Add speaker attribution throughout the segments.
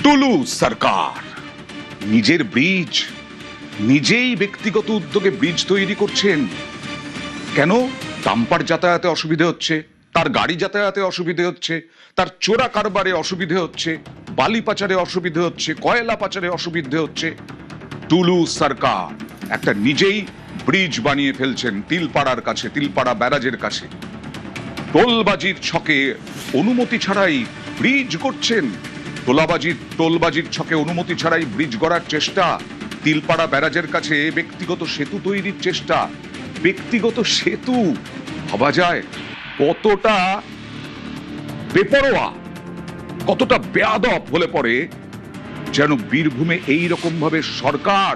Speaker 1: টুলু সরকার নিজের ব্রিজ নিজেই ব্যক্তিগত উদ্যোগে ব্রিজ তৈরি করছেন। কেন? ডাম্পার যাতায়াতে অসুবিধে হচ্ছে, তার গাড়ি যাতায়াতে অসুবিধে হচ্ছে, তার চোরা কারবারে অসুবিধে হচ্ছে, বালি পাচারে অসুবিধে হচ্ছে, কয়লা পাচারে অসুবিধে হচ্ছে। টুলু সরকার একটা নিজেই ব্রিজ বানিয়ে ফেলছেন তিলপাড়ার কাছে, তিলপাড়া ব্যারাজের কাছে। টোলবাজির ছকে অনুমতি ছাড়াই ব্রিজ করছেন। টোলবাজির ছকে অনুমতি ছাড়াই ব্রিজ গড়ার চেষ্টা, তিলপাড়া ব্যারাজের কাছে ব্যক্তিগত সেতু তৈরির চেষ্টা। ব্যক্তিগত সেতু ভাবা যায় কতটা বেপরোয়া, কতটা বেয়াদব হলে পরে যেন বীরভূমে এইরকম ভাবে সরকার,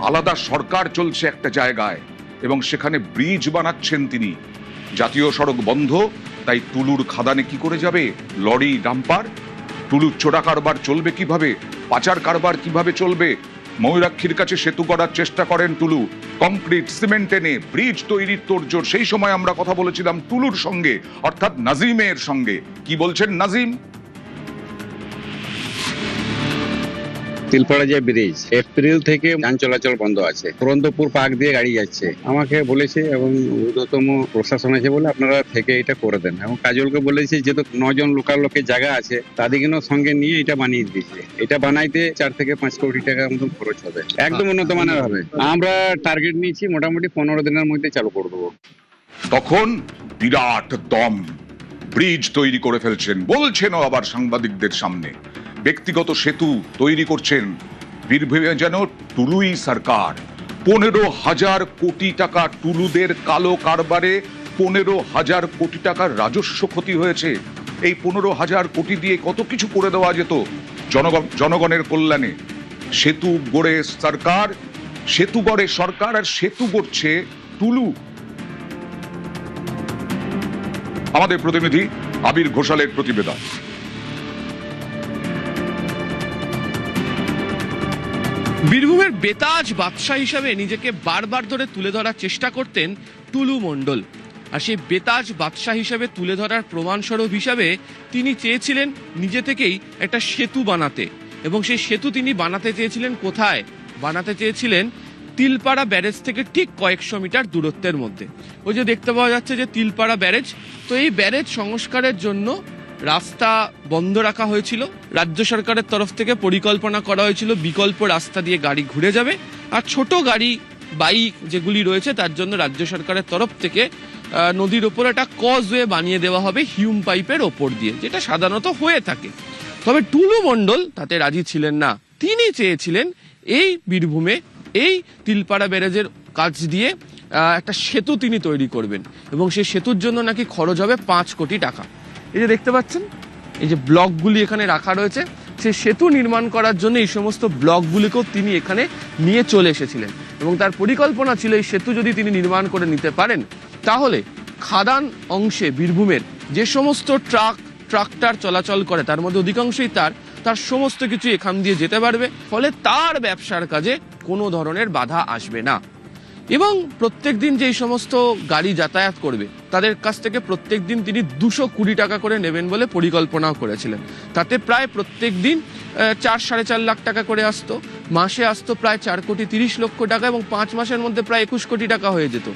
Speaker 1: আলাদা সরকার চলছে একটা জায়গায় এবং সেখানে ব্রিজ বানাচ্ছেন তিনি। জাতীয় সড়ক বন্ধ, তাই টুলুর খাদানে কি করে যাবে লরি ডাম্পার? টুলুর চোরা কারবার চলবে কিভাবে? পাচার কারবার কিভাবে চলবে? ময়ূরাক্ষীর কাছে সেতু করার চেষ্টা করেন টুলু, কংক্রিট সিমেন্ট এনে ব্রিজ তৈরির তোড়জোড়। সেই সময় আমরা কথা বলেছিলাম টুলুর সঙ্গে, অর্থাৎ নাজিমের সঙ্গে। কি বলছেন নাজিম?
Speaker 2: তিলপাড়া যে ব্রিজ, এপ্রিল থেকে যান চলাচল বন্ধ আছে। পুরন্দরপুর পার্ক দিয়ে গাড়ি যাচ্ছে। আমাকে বলেছে এবং ঊর্ধ্বতম প্রশাসন আছে বলে আপনারা থেকে এটা করে দেন, এবং কাজলকে বলেছে যেহেতু 9 জন লোকাল লোকের জায়গা আছে তাদেরকেও সঙ্গে নিয়ে এটা বানিয়ে দিচ্ছে। এটা বানাইতে 4 থেকে 5 কোটি টাকা মতন খরচ হবে, একদম উন্নত মানের হবে। আমরা টার্গেট নিয়েছি মোটামুটি 15 দিনের মধ্যে চালু করে দেবো।
Speaker 1: তখন বিরাট দম ব্রিজ তৈরি করে ফেলছেন, বলছেনও আবার সাংবাদিকদের সামনে। ব্যক্তিগত সেতু তৈরি করছেন বীরভূমে যেন টুলুই সরকার। 15,000 কোটি টাকা টুলুদের কালো কারবারে 15,000 কোটি টাকার রাজস্ব ক্ষতি হয়েছে। এই 15,000 কোটি দিয়ে কত কিছু করে দেওয়া যেত জনগণের কল্যাণে। সেতু গড়ে সরকার, সেতু গড়ে সরকার আর সেতু গড়ছে টুলু। আমাদের প্রতিনিধি আবির ঘোষালের প্রতিবেদন।
Speaker 3: বীরভূমের বেতাজ বাদশাহ হিসাবে নিজেকে বারবার ধরে তুলে ধরার চেষ্টা করতেন টুলু মণ্ডল। আর সেই বেতাজ বাদশাহ হিসাবে তুলে ধরার প্রমাণস্বরূপ হিসাবে তিনি চেয়েছিলেন নিজে থেকেই একটা সেতু বানাতে, এবং সেই সেতু তিনি বানাতে চেয়েছিলেন কোথায়? বানাতে চেয়েছিলেন তিলপাড়া ব্যারেজ থেকে ঠিক কয়েকশো মিটার দূরত্বের মধ্যে। ওই যে দেখতে পাওয়া যাচ্ছে যে তিলপাড়া ব্যারেজ, তো এই ব্যারেজ সংস্কারের জন্য রাস্তা বন্ধ রাখা হয়েছিল। রাজ্য সরকারের তরফ থেকে পরিকল্পনা করা হয়েছিল বিকল্প রাস্তা দিয়ে গাড়ি ঘুরে যাবে, আর ছোট গাড়ি বাইক যেগুলি রয়েছে তার জন্য রাজ্য সরকারের তরফ থেকে নদীর ওপর একটা কজওয়ে বানিয়ে দেওয়া হবে হিউম পাইপের ওপর দিয়ে, যেটা সাধারণত হয়ে থাকে। তবে টুলু মণ্ডল তাতে রাজি ছিলেন না। তিনি চেয়েছিলেন এই বীরভূমে এই তিলপাড়া ব্যারেজের কাজ দিয়ে একটা সেতু তিনি তৈরি করবেন, এবং সেই সেতুর জন্য নাকি খরচ হবে 5 কোটি টাকা। এই যে দেখতে পাচ্ছেন এই যে ব্লকগুলি এখানে রাখা রয়েছে, সেই সেতু নির্মাণ করার জন্য এই সমস্ত ব্লকগুলিকেও তিনি এখানে নিয়ে চলে এসেছিলেন, এবং তার পরিকল্পনা ছিল এই সেতু যদি তিনি নির্মাণ করে নিতে পারেন তাহলে খাদান অংশে বীরভূমের যে সমস্ত ট্রাক্টর চলাচল করে তার মধ্যে অধিকাংশই তার সমস্ত কিছু এখান দিয়ে যেতে পারবে, ফলে তার ব্যবসার কাজে কোনো ধরনের বাধা আসবে না। এবং প্রত্যেক দিন যেই সমস্ত গাড়ি যাতায়াত করবে তাদের কাছ থেকে প্রত্যেক দিন তিনি 220 টাকা করে নেবেন বলে পরিকল্পনাও করেছিলেন। তাতে প্রায় প্রত্যেক দিন 4-4.5 লাখ টাকা করে আসতো, মাসে আসতো প্রায় 4,30,00,000 টাকা, এবং 5 মাসের মধ্যে প্রায় 21 কোটি টাকা হয়ে যেত।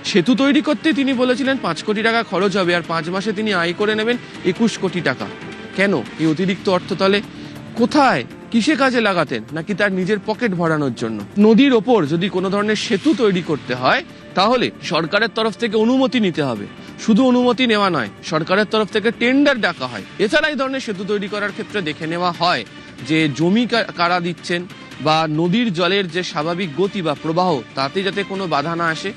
Speaker 3: সেতু তৈরি করতে তিনি বলেছিলেন 5 কোটি টাকা খরচ হবে, আর 5 মাসে তিনি আয় করে নেবেন 21 কোটি টাকা। কেন এই অতিরিক্ত অর্থ তাহলে কোথায়, কিসে কাজে লাগাতেন? নাকি তার নিজের পকেট ভরানোর জন্য? নদীর ওপর যদি কোনো ধরনের সেতু তৈরি করতে হয় তাহলে সরকারের তরফ থেকে অনুমতি নিতে হবে। শুধু অনুমতি নেওয়া নয়, সরকারের তরফ থেকে টেন্ডার ডাকা হয়। এছাড়া এই ধরনের সেতু তৈরি করার ক্ষেত্রে দেখে নেওয়া হয় যে জমি কারা দিচ্ছেন, বা নদীর জলের যে স্বাভাবিক গতি বা প্রবাহ তাতে যাতে কোনো বাধা না আসে।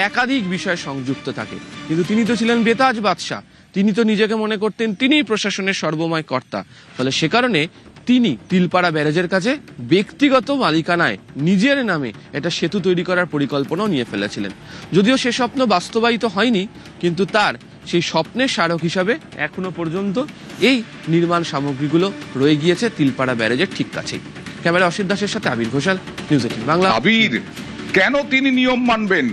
Speaker 3: একাধিক বিষয় সংযুক্ত থাকে। কিন্তু তিনি তো ছিলেন বেতাজ বাদশাহ, তিনি তো নিজেকে মনে করতেন তিনিই প্রশাসনের সর্বময় কর্তা। ফলে সে কারণে তিনি তিলপাড়া ব্যারেজের কাছে ব্যক্তিগত মালিকানায় নিজের নামে একটা সেতু তৈরি করার পরিকল্পনাও নিয়ে ফেলেছিলেন। যদিও সে স্বপ্ন বাস্তবায়িত হয়নি, কিন্তু তার সেই স্বপ্নের স্মারক হিসাবে এখনো পর্যন্ত এই নির্মাণ সামগ্রীগুলো রয়ে গিয়েছে তিলপাড়া ব্যারেজের ঠিক কাছেই। ক্যামেরা অসিত দাসের সাথে আবির ঘোষাল, নিউজ 18 বাংলা।
Speaker 1: আবির, কেন তিনি নিয়ম মানবেন?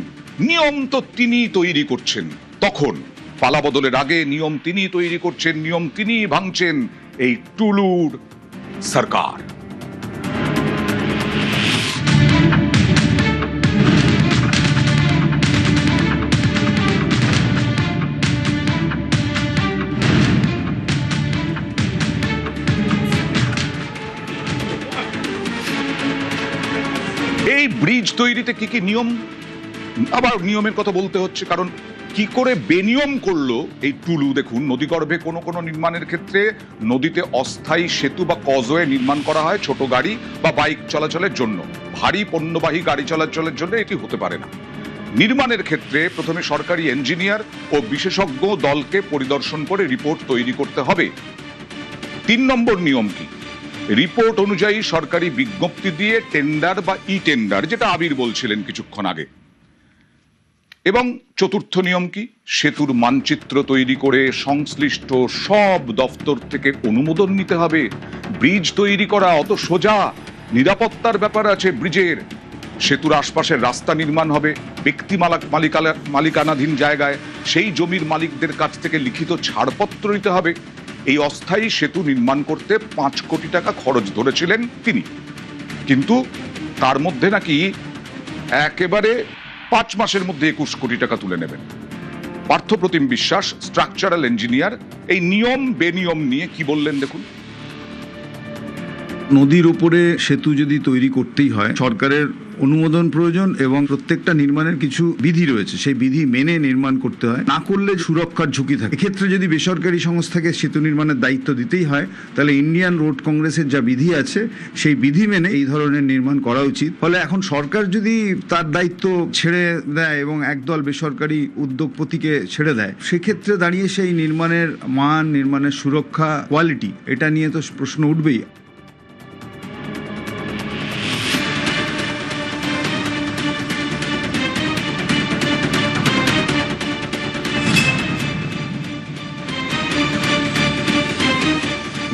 Speaker 1: নিয়ম তো তিনি তৈরি করছেন। তখন পালা বদলের আগে নিয়ম তিনি তৈরি করছেন, নিয়ম তিনি ভাঙছেন। এই টুলুর সরকার। এই ব্রিজ তৈরিতে কি কি নিয়ম, আবার নিয়মের কথা বলতে হচ্ছে, কারণ কি করে বেনিয়ম করলো এই টুলু। দেখুন, নদীগর্ভে কোনো কোনো নির্মাণের ক্ষেত্রে নদীতে অস্থায়ী সেতু বা কজওয়ে নির্মাণ করা হয় ছোট গাড়ি বা বাইক চলাচলের জন্য, ভারী পণ্যবাহী গাড়ি চলাচলের জন্য এটি হতে পারে না। নির্মাণের ক্ষেত্রে প্রথমে সরকারি ইঞ্জিনিয়ার ও বিশেষজ্ঞ দলকে পরিদর্শন করে রিপোর্ট তৈরি করতে হবে। 3 নম্বর নিয়ম কি, রিপোর্ট অনুযায়ী সরকারি বিজ্ঞপ্তি দিয়ে টেন্ডার বা ই টেন্ডার, যেটা আবির বলছিলেন কিছুক্ষণ আগে। এবং 4র্থ নিয়ম কি, সেতুর মানচিত্র তৈরি করে সংশ্লিষ্ট সব দপ্তর থেকে অনুমোদন নিতে হবে। ব্রিজ তৈরি করা অত সোজা? নিরাপত্তার ব্যাপার আছে ব্রিজের। সেতুর আশপাশের রাস্তা নির্মাণ হবে ব্যক্তি মালিকানাধীন জায়গায়, সেই জমির মালিকদের কাছ থেকে লিখিত ছাড়পত্র নিতে হবে। এই অস্থায়ী সেতু নির্মাণ করতে 5 কোটি টাকা খরচ ধরেছিলেন তিনি, কিন্তু তার মধ্যে নাকি একেবারে 5 মাসের মধ্যে 21 কোটি টাকা তুলে নেবেন। পার্থপ্রতিম বিশ্বাস, স্ট্রাকচারাল ইঞ্জিনিয়ার, এই নিয়ম বেনিয়ম নিয়ে কি বললেন দেখুন।
Speaker 4: নদীর উপরে সেতু যদি তৈরি করতেই হয়, সরকারের অনুমোদন প্রয়োজন এবং প্রত্যেকটা নির্মাণের কিছু বিধি রয়েছে, সেই বিধি মেনে নির্মাণ করতে হয়। না করলে সুরক্ষার ঝুঁকি থাকে। এক্ষেত্রে যদি বেসরকারি সংস্থাকে সেতু নির্মাণের দায়িত্ব দিতেই হয়, তাহলে ইন্ডিয়ান রোড কংগ্রেসের যা বিধি আছে সেই বিধি মেনে এই ধরনের নির্মাণ করা উচিত। ফলে এখন সরকার যদি তার দায়িত্ব ছেড়ে দেয় এবং একদল বেসরকারি উদ্যোগপতিকে ছেড়ে দেয়, সেক্ষেত্রে দাঁড়িয়ে সেই নির্মাণের মান, নির্মাণের সুরক্ষা, কোয়ালিটি, এটা নিয়ে তো প্রশ্ন উঠবেই।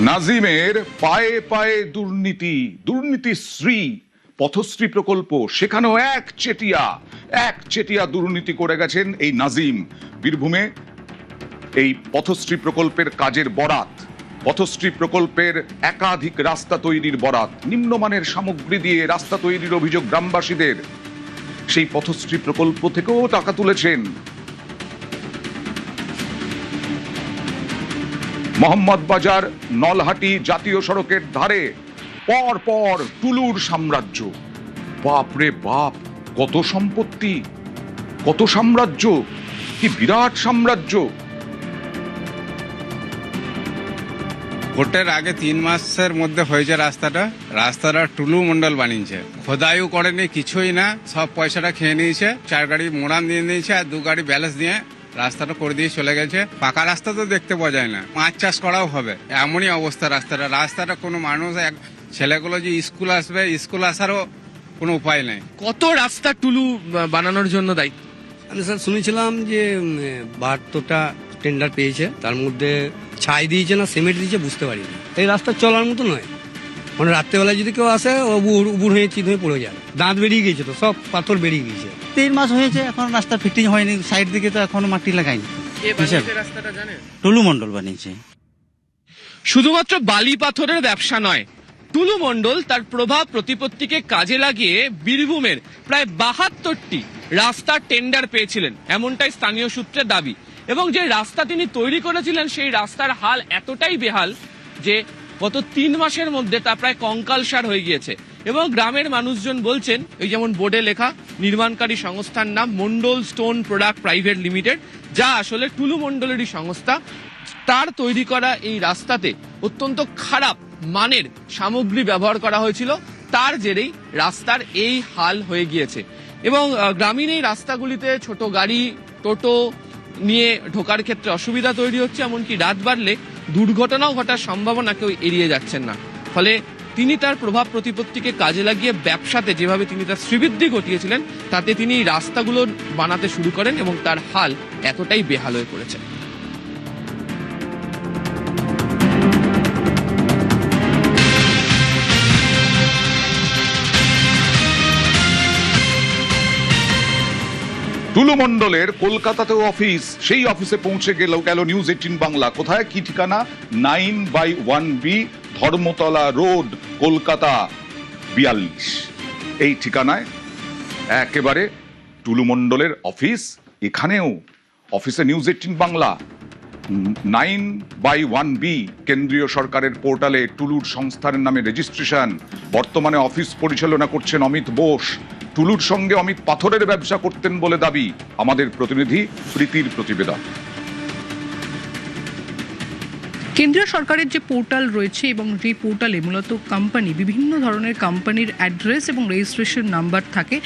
Speaker 1: নাজিমের পায়ে পায়ে দুর্নীতি, দুর্নীতিশ্রী পথশ্রী প্রকল্প, সেখানেও এক চেটিয়া দুর্নীতি করে গেছেন এই নাজিম। বীরভূমে এই পথশ্রী প্রকল্পের কাজের বরাত, পথশ্রী প্রকল্পের একাধিক রাস্তা তৈরির বরাত, নিম্নমানের সামগ্রী দিয়ে রাস্তা তৈরির অভিযোগ গ্রামবাসীদের। সেই পথশ্রী প্রকল্প থেকেও টাকা তুলেছেন। মোহাম্মদ বাজার নলহাটি জাতীয় সড়কের ধারে পর পর টুলুর সাম্রাজ্য। বাপরে বাপ, কত সম্পত্তি, কত সাম্রাজ্য, কি বিরাট সাম্রাজ্য।
Speaker 2: ভোটের আগে 3 মাসের মধ্যে হয়েছে রাস্তাটা টুলু মন্ডল বানিয়েছে। খোদাইও করেনি, কিছুই না, সব পয়সাটা খেয়ে নিয়েছে। 4 গাড়ি মোড়ান দিয়ে নিয়েছে আর 2 গাড়ি ব্যালেন্স দিয়ে রাস্তাটা করে দিয়ে চলে গেছে। পাকা রাস্তা তো দেখতে পাওয়া যায় না, মাছ চাষ করাও হবে, এমনই অবস্থা রাস্তাটা কোনো মানুষ, ছেলেগুলো যে স্কুল আসবে, স্কুল আসারও কোনো উপায় নেই।
Speaker 3: কত রাস্তা টুলু বানানোর জন্য দায়িত্ব?
Speaker 5: আমি স্যার শুনেছিলাম যে 72টা টেন্ডার পেয়েছে, তার মধ্যে ছাই দিয়েছে না সিমেন্ট দিয়েছে বুঝতে পারিনি। এই রাস্তা চলার মতো নয়, মানে রাত্রেবেলায় যদি কেউ আসে ও উবুর হয়ে চিত হয়ে পড়ে যাবে। দাঁত বেরিয়ে গিয়েছে, তো সব পাথর বেরিয়ে গিয়েছে।
Speaker 6: 3 মাস হয়েছে, এখন রাস্তা ফিটিং হয়নি, সাইড দিকে তো এখনো মাটি লাগায়নি।
Speaker 3: রাস্তাটা জানেন?
Speaker 6: টুলু মন্ডল বানিয়েছে।
Speaker 3: শুধুমাত্র বালি পাথরের ব্যবসা নয়, টুলু মণ্ডল তার প্রভাব প্রতিপত্তিকে কাজে লাগিয়ে বীরভূমের প্রায় 72টি রাস্তার টেন্ডার পেয়েছিলেন, এমনটাই স্থানীয় সূত্রে দাবি। এবং যে রাস্তা তিনি তৈরি করেছিলেন সেই রাস্তার হাল এতটাই বেহাল যে গত 3 মাসের মধ্যে তা প্রায় কঙ্কালসার হয়ে গিয়েছে। এবং গ্রামের মানুষজন বলছেন, এই যেমন বোর্ডে লেখা, নির্মাণকারী সংস্থার নাম Mondal stone product private limited, যা আসলে টুলু মণ্ডলেরই সংস্থা। তার তৈরি করা এই রাস্তাতে অত্যন্ত খারাপ মানের সামগ্রী ব্যবহার করা হয়েছিল, তার জেরেই রাস্তার এই হাল হয়ে গিয়েছে। এবং গ্রামীণ এই রাস্তাগুলিতে ছোট গাড়ি, টোটো নিয়ে ঢোকার ক্ষেত্রে অসুবিধা তৈরি হচ্ছে, এমনকি রাত বাড়লে দুর্ঘটনাও ঘটার সম্ভাবনা কেউ এড়িয়ে যাচ্ছেন না। ফলে তিনি তার প্রভাব প্রতিপত্তিকে কাজে লাগিয়ে ব্যবসাতে যেভাবে তিনি তার শ্রীবৃদ্ধি ঘটিয়েছিলেন, তাতে তিনি এই রাস্তাগুলো বানাতে শুরু করেন এবং তার হাল এতটাই বেহাল হয়ে পড়েছে।
Speaker 1: টুলু মণ্ডলের কলকাতাতেও অফিস, সেই অফিসে পৌঁছে গেল নিউজ 18 বাংলা। কোথায়, কি ঠিকানা? 9/1B Dharmatala road, Kolkata 42। এই ঠিকানায় একেবারে টুলু মণ্ডলের অফিস। এখানেও অফিসে নিউজ 18 বাংলা। 9/1B কেন্দ্রীয় সরকারের পোর্টালে টুলুর সংস্থার নামে রেজিস্ট্রেশন। বর্তমানে অফিস পরিচালনা করছেন অমিত বোস। টুলুর সঙ্গে অমিত পাথরের ব্যবসা করতেন বলে দাবি। আমাদের প্রতিনিধি প্রীতির প্রতিবেদন।
Speaker 7: কেন্দ্রীয় সরকারের যে পোর্টাল রয়েছে এবং যে পোর্টালে মূলত কোম্পানি, বিভিন্ন ধরনের কোম্পানির অ্যাড্রেস এবং রেজিস্ট্রেশন নাম্বার থাকে,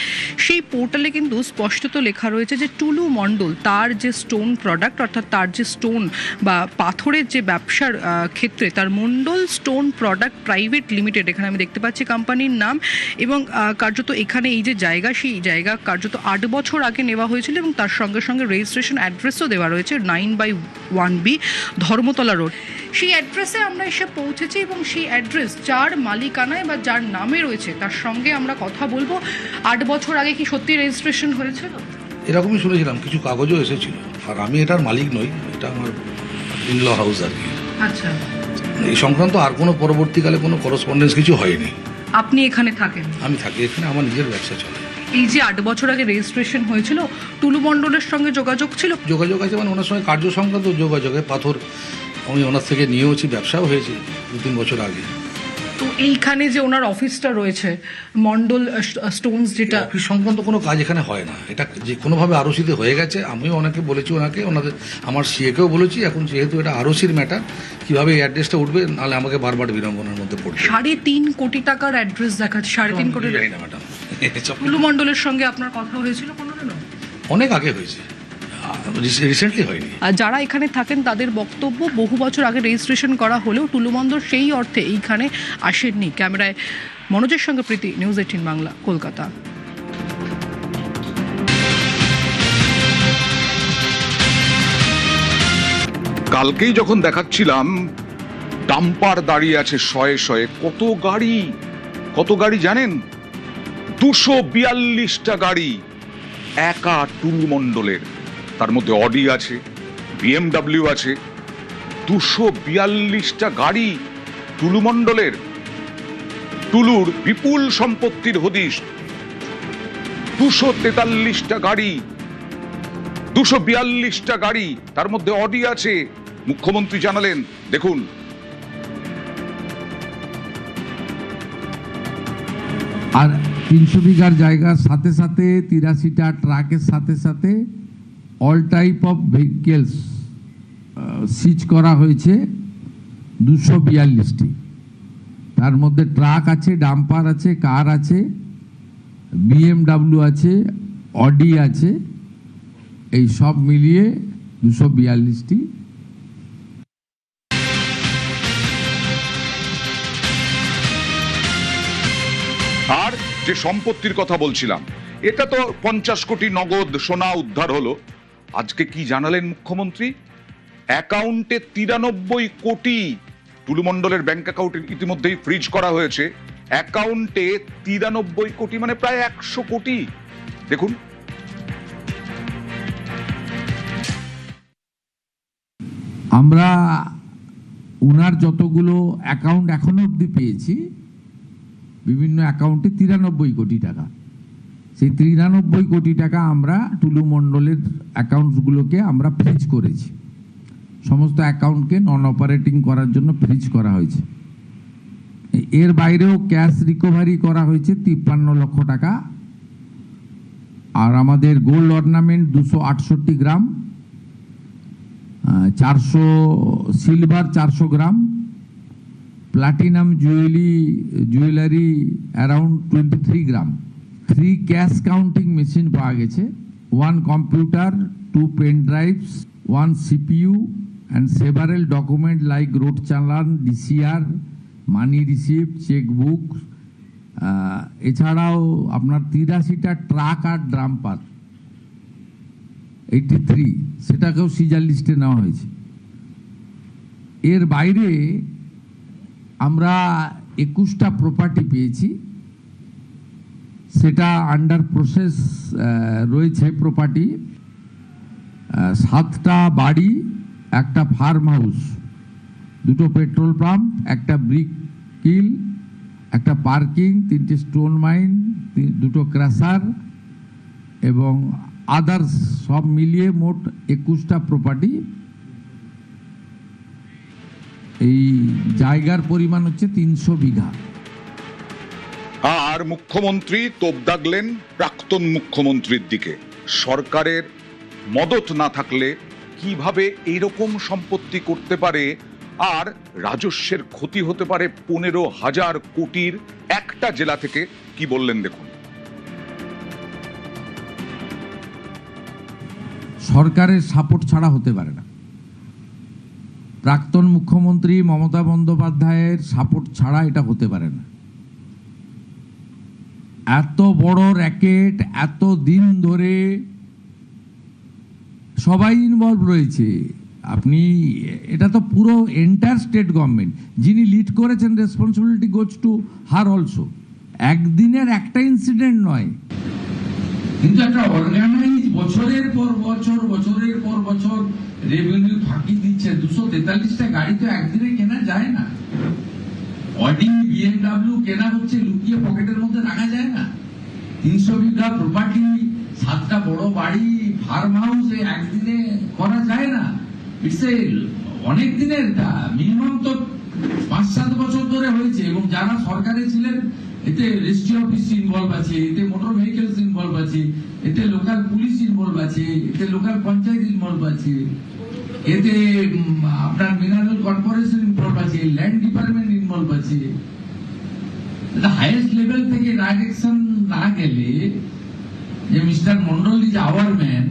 Speaker 7: সেই পোর্টালে কিন্তু স্পষ্টত লেখা রয়েছে যে টুলু মণ্ডল তার যে স্টোন প্রোডাক্ট, অর্থাৎ তার যে স্টোন বা পাথরের যে ব্যবসার ক্ষেত্রে তার মণ্ডল স্টোন প্রোডাক্ট প্রাইভেট লিমিটেড, এখানে আমি দেখতে পাচ্ছি কোম্পানির নাম, এবং কার্যত এখানে এই যে জায়গা, সেই জায়গা কার্যত 8 বছর আগে নেওয়া হয়েছিল এবং তার সঙ্গে সঙ্গে রেজিস্ট্রেশন অ্যাড্রেসও দেওয়া রয়েছে 9/1B ধর্মতলা রোড। সেই অ্যাড্রেসে আমরা এসে পৌঁছেছি এবং সেই অ্যাড্রেস যার মালিকানায় বা যার নামে রয়েছে তার সঙ্গে আমরা কথা বলবো। 8 বছর আগে কি সত্যি রেজিস্ট্রেশন হয়েছিল?
Speaker 8: এরকমই শুনেছিলাম, কিছু কাগজও এসেছিল। আর আমি এটার মালিক নই, এটা আমার ইনল হাউস আর কি।
Speaker 7: আচ্ছা,
Speaker 8: এই সংক্রান্ত আর কোনো পরবর্তীকালে কোনো করেসপন্ডেন্স কিছু হয়নি।
Speaker 7: আপনি এখানে থাকেন?
Speaker 8: আমি থাকি এখানে, আমার নিজের ব্যবসা চলে।
Speaker 7: এই যে 8 বছর আগে রেজিস্ট্রেশন হয়েছিল, টুলু মণ্ডলের সঙ্গে যোগাযোগ ছিল?
Speaker 8: যোগাযোগ আছে, মানে ওনার সঙ্গে কার্য সংক্রান্ত যোগাযোগে পাথর আমি ওনার থেকে নিয়েওছি, ব্যবসাও হয়েছে 2-3 বছর আগে।
Speaker 7: তো এইখানে যে ওনার অফিসটা রয়েছে মণ্ডল স্টোনস, যেটা
Speaker 8: অফিস সংক্রান্ত কোনো কাজ এখানে হয় না, এটা যে কোনোভাবে আরসিতে হয়ে গেছে। আমিও অনেকে বলেছি ওনাকে, ওনাদের আমার সিএকেও বলেছি। এখন যেহেতু এটা আরসির ম্যাটার, কীভাবে এই অ্যাড্রেসটা উঠবে, নাহলে আমাকে বারবার বিড়ম্বনার মধ্যে পড়বে।
Speaker 7: 3.5 কোটি টাকার অ্যাড্রেস দেখাচ্ছে। 3.5 কোটি?
Speaker 8: জানি না ম্যাডাম।
Speaker 7: টুলু মণ্ডলের সঙ্গে আপনার কথা হয়েছিল কোনোদিনও?
Speaker 8: অনেক আগে হয়েছে, রিসেন্টলি হয়নি।
Speaker 7: আর যারা এখানে থাকেন তাদের বক্তব্য, বহু বছর আগে রেজিস্ট্রেশন করা হলেও টুলু মণ্ডল সেই অর্থে এইখানে আসেননি। ক্যামেরায় মনোজের সঙ্গে প্রীতি, নিউজ 18 বাংলা, কলকাতা।
Speaker 1: কালকেই যখন দেখাচ্ছিলাম ডাম্পার দাঁড়িয়ে আছে শয়ে শয়ে, কত গাড়ি জানেন? 242টা গাড়ি একা টুলু মণ্ডলের। তার মধ্যে অডি আছে, BMW আছে। 242টা গাড়ি টুলু মণ্ডলের। টুলুর বিপুল সম্পত্তির হদিশ। 243টা গাড়ি, 242টা গাড়ি, তার মধ্যে অডি আছে। মুখ্যমন্ত্রী জানালেন, দেখুন।
Speaker 9: আর 300 বিঘার জায়গার সাথে সাথে 83টা ট্রাকের সাথে সাথে অল টাইপ অফ ভেহিকেলস সিজ করা হয়েছে 242টি। তার মধ্যে ট্রাক আছে, ডাম্পার আছে, কার আছে, BMW আছে, অডি আছে, এই সব মিলিয়ে 242টি।
Speaker 1: আর যে সম্পত্তির কথা বলছিলাম, এটা তো 50 কোটি নগদ সোনা উদ্ধার হলো। আজকে কি জানালেন মুখ্যমন্ত্রী? অ্যাকাউন্টে 93 কোটি, টুলু মণ্ডলের ব্যাংক অ্যাকাউন্ট ইতিমধ্যেই ফ্রিজ করা হয়েছে। অ্যাকাউন্টে 93 কোটি, মানে প্রায় 100 কোটি। দেখুন।
Speaker 9: আমরা উনার যতগুলো অ্যাকাউন্ট এখনো অবধি পেয়েছি, বিভিন্ন অ্যাকাউন্টে 93 কোটি টাকা। সেই 93 কোটি টাকা আমরা টুলু মণ্ডলের অ্যাকাউন্টসগুলোকে আমরা ফ্রিজ করেছি। সমস্ত অ্যাকাউন্টকে নন অপারেটিং করার জন্য ফ্রিজ করা হয়েছে। এর বাইরেও ক্যাশ রিকভারি করা হয়েছে 53 লক্ষ টাকা। আর আমাদের gold ornament 268 gram, 400 silver 400 gram, platinum jewellery around 23 gram, 3 cash counting machine পাওয়া গেছে, 1 computer, 2 pen drives, 1 CPU and several document like road challan, DCR, money receipt, chequebook. এছাড়াও আপনার 83টা ট্রাক আর ডাম্পার 83, সেটাকেও সিজার লিস্টে নেওয়া হয়েছে। এর বাইরে আমরা 21টা প্রপার্টি পেয়েছি, সেটা আন্ডার প্রসেস রয়েছে প্রপার্টি। 7টা বাড়ি, একটা ফার্ম হাউস, 2টো পেট্রোল পাম্প, একটা ব্রিক কিল, একটা পার্কিং, 3টে স্টোন মাইন, 2টো ক্র্যাশার এবং আদার্স সব মিলিয়ে মোট 21টা প্রপার্টি এই জায়গার পরিমাণ হচ্ছে 300 বিঘা।
Speaker 1: আর মুখ্যমন্ত্রী তোপ দাগলেন প্রাক্তন মুখ্যমন্ত্রীর দিকে। সরকারের মদত না থাকলে কিভাবে এইরকম সম্পত্তি করতে পারে, আর রাজস্বের ক্ষতি হতে পারে 15,000 কোটির একটা জেলা থেকে। কি বললেন দেখুন।
Speaker 9: সরকারের সাপোর্ট ছাড়া হতে পারে না। প্রাক্তন মুখ্যমন্ত্রী মমতা বন্দ্যোপাধ্যায়ের সাপোর্ট ছাড়া এটা হতে পারে না। এত বড় র্যাকেট, এত দিন ধরে সবাই ইনভলভ রয়েছে। আপনি এটা তো পুরো এন্টায়ার স্টেট গভর্নমেন্ট যিনি লিড করেছেন, responsibility goes to her also. একদিনের একটা ইনসিডেন্ট নয়, কিন্তু একটা অর্গানাইজ বছরের পর বছর রেভিনিউ ফাঁকি দিচ্ছে। 243টা গাড়ি তো একদিনে কেনা যায় না। অডি, BMW কেনা হচ্ছে, লুকিয়ে পকেটের মধ্যে রাখা যায় না। 300 বিঘা প্রপার্টি, 7টা বড় বাড়ি, ফার্ম হাউস একদিনে করা যায় না। ইটস এ অনেক দিনের, মিনিমাম তো 5-7 বছর ধরে হয়েছে। এবং যারা সরকারে ছিলেন, এতে রেজিস্ট্রি অফিস ইনভলভ আছে, এতে মোটর ভেহিকলস ইনভলভ আছে, এতে লোকাল পুলিশ ইনভলভ আছে, এতে লোকাল পঞ্চায়েত ইনভলভ আছে, এতে আপনার মিনারেল কর্পোরেশন ইনভলভ আছে, ল্যান্ড ডিপার্টমেন্ট ইনভলভ আছে। হাইয়েস্ট লেভেল থেকে ডাইরেকশন না গেলে যে mister Mondal is our man,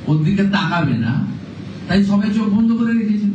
Speaker 9: ওর দিকে তাকাবে না, তাই সবাই চোখ বন্ধ করে রেখেছে।